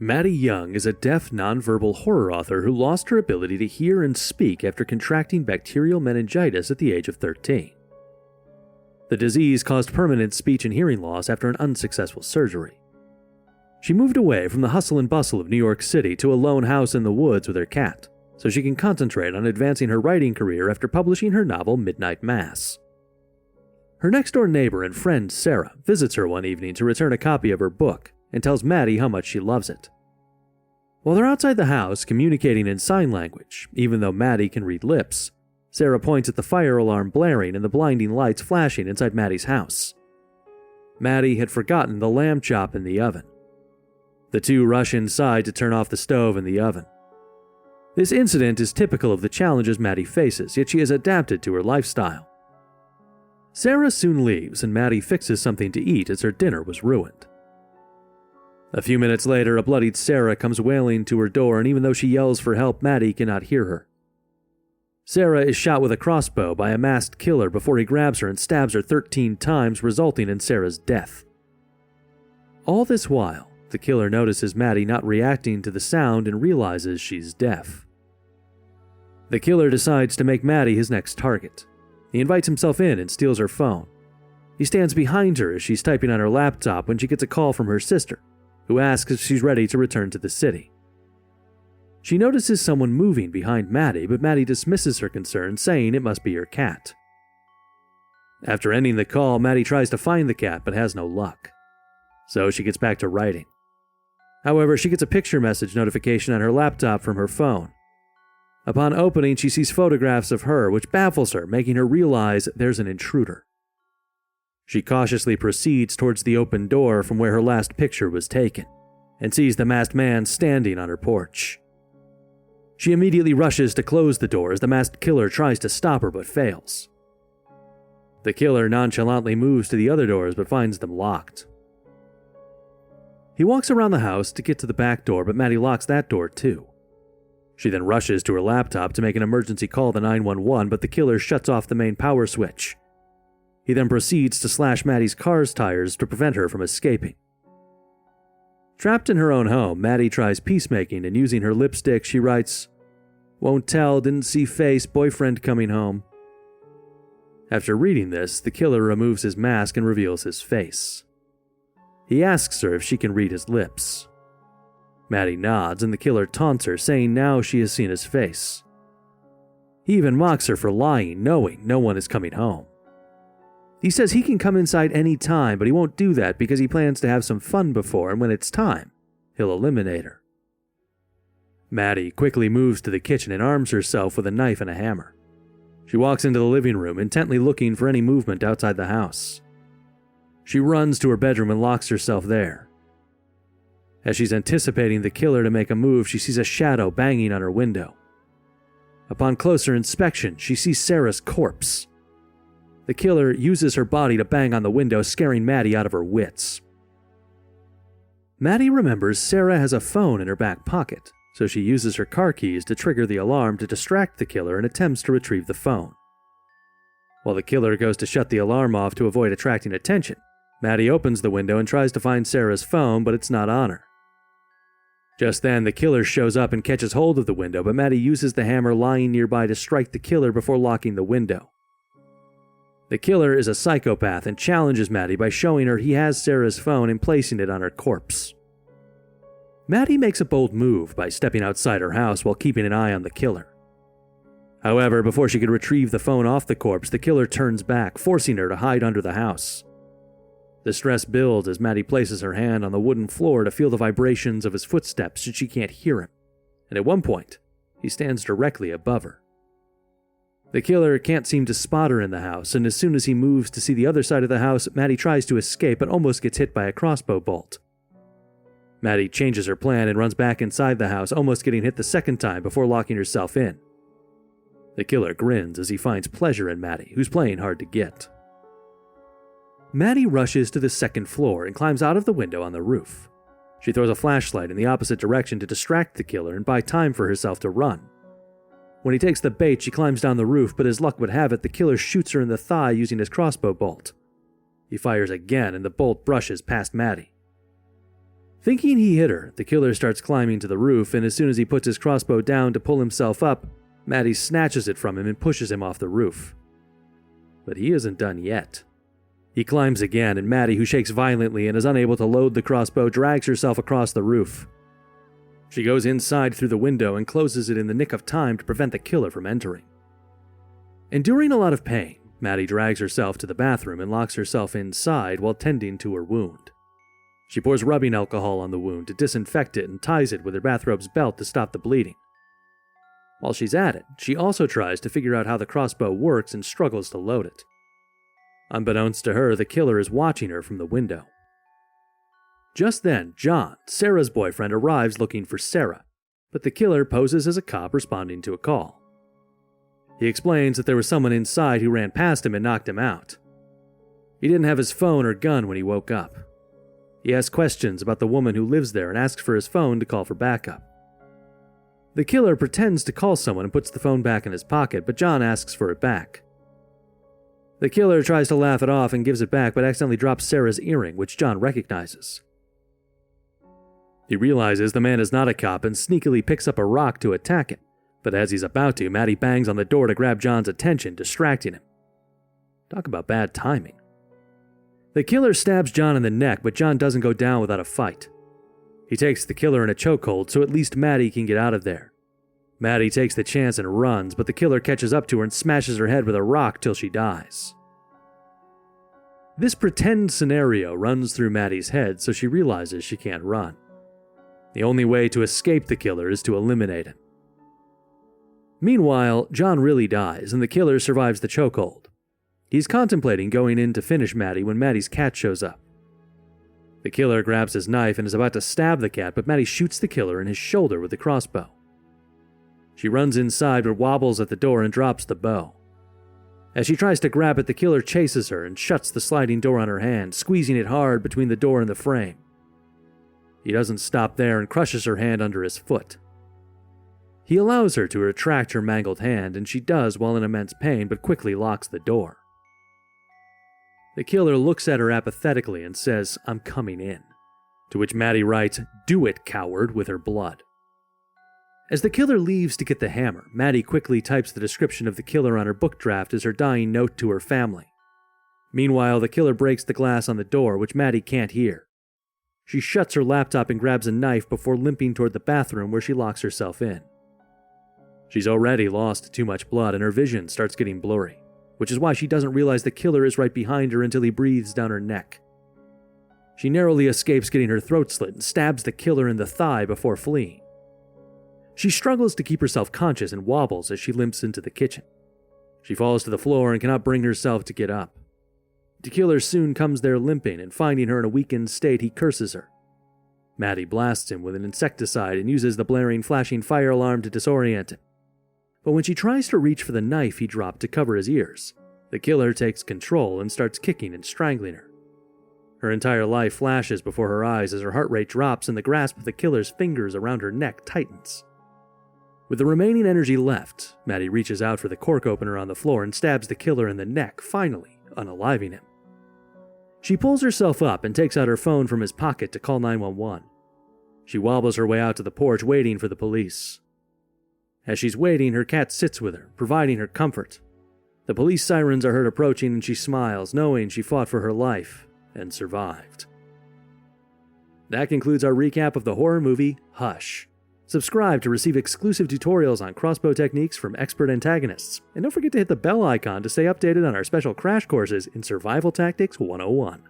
Maddie Young is a deaf, nonverbal horror author who lost her ability to hear and speak after contracting bacterial meningitis at the age of 13. The disease caused permanent speech and hearing loss after an unsuccessful surgery. She moved away from the hustle and bustle of New York City to a lone house in the woods with her cat, so she can concentrate on advancing her writing career after publishing her novel Midnight Mass. Her next-door neighbor and friend Sarah visits her one evening to return a copy of her book and tells Maddie how much she loves it. While they're outside the house communicating in sign language, even though Maddie can read lips, Sarah points at the fire alarm blaring and the blinding lights flashing inside Maddie's house. Maddie had forgotten the lamb chop in the oven. The two rush inside to turn off the stove and the oven. This incident is typical of the challenges Maddie faces, yet she has adapted to her lifestyle. Sarah soon leaves and Maddie fixes something to eat as her dinner was ruined. A few minutes later, a bloodied Sarah comes wailing to her door, and even though she yells for help, Maddie cannot hear her. Sarah is shot with a crossbow by a masked killer before he grabs her and stabs her 13 times, resulting in Sarah's death. All this while, the killer notices Maddie not reacting to the sound and realizes she's deaf. The killer decides to make Maddie his next target. He invites himself in and steals her phone. He stands behind her as she's typing on her laptop when she gets a call from her sister, who asks if she's ready to return to the city. She notices someone moving behind Maddie, but Maddie dismisses her concern, saying it must be her cat. After ending the call, Maddie tries to find the cat but has no luck. So she gets back to writing. However, she gets a picture message notification on her laptop from her phone. Upon opening, she sees photographs of her, which baffles her, making her realize there's an intruder. She cautiously proceeds towards the open door from where her last picture was taken, and sees the masked man standing on her porch. She immediately rushes to close the door as the masked killer tries to stop her but fails. The killer nonchalantly moves to the other doors but finds them locked. He walks around the house to get to the back door, but Maddie locks that door too. She then rushes to her laptop to make an emergency call to 911, but the killer shuts off the main power switch. He then proceeds to slash Maddie's car's tires to prevent her from escaping. Trapped in her own home, Maddie tries peacemaking, and using her lipstick, she writes, "Won't tell, didn't see face, boyfriend coming home." After reading this, the killer removes his mask and reveals his face. He asks her if she can read his lips. Maddie nods, and the killer taunts her, saying now she has seen his face. He even mocks her for lying, knowing no one is coming home. He says he can come inside any time, but he won't do that because he plans to have some fun before, and when it's time, he'll eliminate her. Maddie quickly moves to the kitchen and arms herself with a knife and a hammer. She walks into the living room, intently looking for any movement outside the house. She runs to her bedroom and locks herself there. As she's anticipating the killer to make a move, she sees a shadow banging on her window. Upon closer inspection, she sees Sarah's corpse. The killer uses her body to bang on the window, scaring Maddie out of her wits. Maddie remembers Sarah has a phone in her back pocket, so she uses her car keys to trigger the alarm to distract the killer and attempts to retrieve the phone. While the killer goes to shut the alarm off to avoid attracting attention, Maddie opens the window and tries to find Sarah's phone, but it's not on her. Just then, the killer shows up and catches hold of the window, but Maddie uses the hammer lying nearby to strike the killer before locking the window. The killer is a psychopath and challenges Maddie by showing her he has Sarah's phone and placing it on her corpse. Maddie makes a bold move by stepping outside her house while keeping an eye on the killer. However, before she could retrieve the phone off the corpse, the killer turns back, forcing her to hide under the house. The stress builds as Maddie places her hand on the wooden floor to feel the vibrations of his footsteps since she can't hear him, and at one point, he stands directly above her. The killer can't seem to spot her in the house, and as soon as he moves to see the other side of the house, Maddie tries to escape but almost gets hit by a crossbow bolt. Maddie changes her plan and runs back inside the house, almost getting hit the second time before locking herself in. The killer grins as he finds pleasure in Maddie, who's playing hard to get. Maddie rushes to the second floor and climbs out of the window on the roof. She throws a flashlight in the opposite direction to distract the killer and buy time for herself to run. When he takes the bait, she climbs down the roof, but as luck would have it, the killer shoots her in the thigh using his crossbow bolt. He fires again, and the bolt brushes past Maddie. Thinking he hit her, the killer starts climbing to the roof, and as soon as he puts his crossbow down to pull himself up, Maddie snatches it from him and pushes him off the roof. But he isn't done yet. He climbs again, and Maddie, who shakes violently and is unable to load the crossbow, drags herself across the roof. She goes inside through the window and closes it in the nick of time to prevent the killer from entering. Enduring a lot of pain, Maddie drags herself to the bathroom and locks herself inside while tending to her wound. She pours rubbing alcohol on the wound to disinfect it and ties it with her bathrobe's belt to stop the bleeding. While she's at it, she also tries to figure out how the crossbow works and struggles to load it. Unbeknownst to her, the killer is watching her from the window. Just then, John, Sarah's boyfriend, arrives looking for Sarah, but the killer poses as a cop responding to a call. He explains that there was someone inside who ran past him and knocked him out. He didn't have his phone or gun when he woke up. He asks questions about the woman who lives there and asks for his phone to call for backup. The killer pretends to call someone and puts the phone back in his pocket, but John asks for it back. The killer tries to laugh it off and gives it back, but accidentally drops Sarah's earring, which John recognizes. He realizes the man is not a cop and sneakily picks up a rock to attack him, but as he's about to, Maddie bangs on the door to grab John's attention, distracting him. Talk about bad timing. The killer stabs John in the neck, but John doesn't go down without a fight. He takes the killer in a chokehold, so at least Maddie can get out of there. Maddie takes the chance and runs, but the killer catches up to her and smashes her head with a rock till she dies. This pretend scenario runs through Maddie's head, so she realizes she can't run. The only way to escape the killer is to eliminate him. Meanwhile, John really dies, and the killer survives the chokehold. He's contemplating going in to finish Maddie when Maddie's cat shows up. The killer grabs his knife and is about to stab the cat, but Maddie shoots the killer in his shoulder with the crossbow. She runs inside but wobbles at the door and drops the bow. As she tries to grab it, the killer chases her and shuts the sliding door on her hand, squeezing it hard between the door and the frame. He doesn't stop there and crushes her hand under his foot. He allows her to retract her mangled hand, and she does while in immense pain, but quickly locks the door. The killer looks at her apathetically and says, "I'm coming in," to which Maddie writes, "Do it, coward," with her blood. As the killer leaves to get the hammer, Maddie quickly types the description of the killer on her book draft as her dying note to her family. Meanwhile, the killer breaks the glass on the door, which Maddie can't hear. She shuts her laptop and grabs a knife before limping toward the bathroom where she locks herself in. She's already lost too much blood and her vision starts getting blurry, which is why she doesn't realize the killer is right behind her until he breathes down her neck. She narrowly escapes getting her throat slit and stabs the killer in the thigh before fleeing. She struggles to keep herself conscious and wobbles as she limps into the kitchen. She falls to the floor and cannot bring herself to get up. The killer soon comes there limping, and finding her in a weakened state, he curses her. Maddie blasts him with an insecticide and uses the blaring, flashing fire alarm to disorient him. But when she tries to reach for the knife he dropped to cover his ears, the killer takes control and starts kicking and strangling her. Her entire life flashes before her eyes as her heart rate drops and the grasp of the killer's fingers around her neck tightens. With the remaining energy left, Maddie reaches out for the cork opener on the floor and stabs the killer in the neck, finally unaliving him. She pulls herself up and takes out her phone from his pocket to call 911. She wobbles her way out to the porch, waiting for the police. As she's waiting, her cat sits with her, providing her comfort. The police sirens are heard approaching and she smiles, knowing she fought for her life and survived. That concludes our recap of the horror movie Hush. Subscribe to receive exclusive tutorials on crossbow techniques from expert antagonists, and don't forget to hit the bell icon to stay updated on our special crash courses in Survival Tactics 101.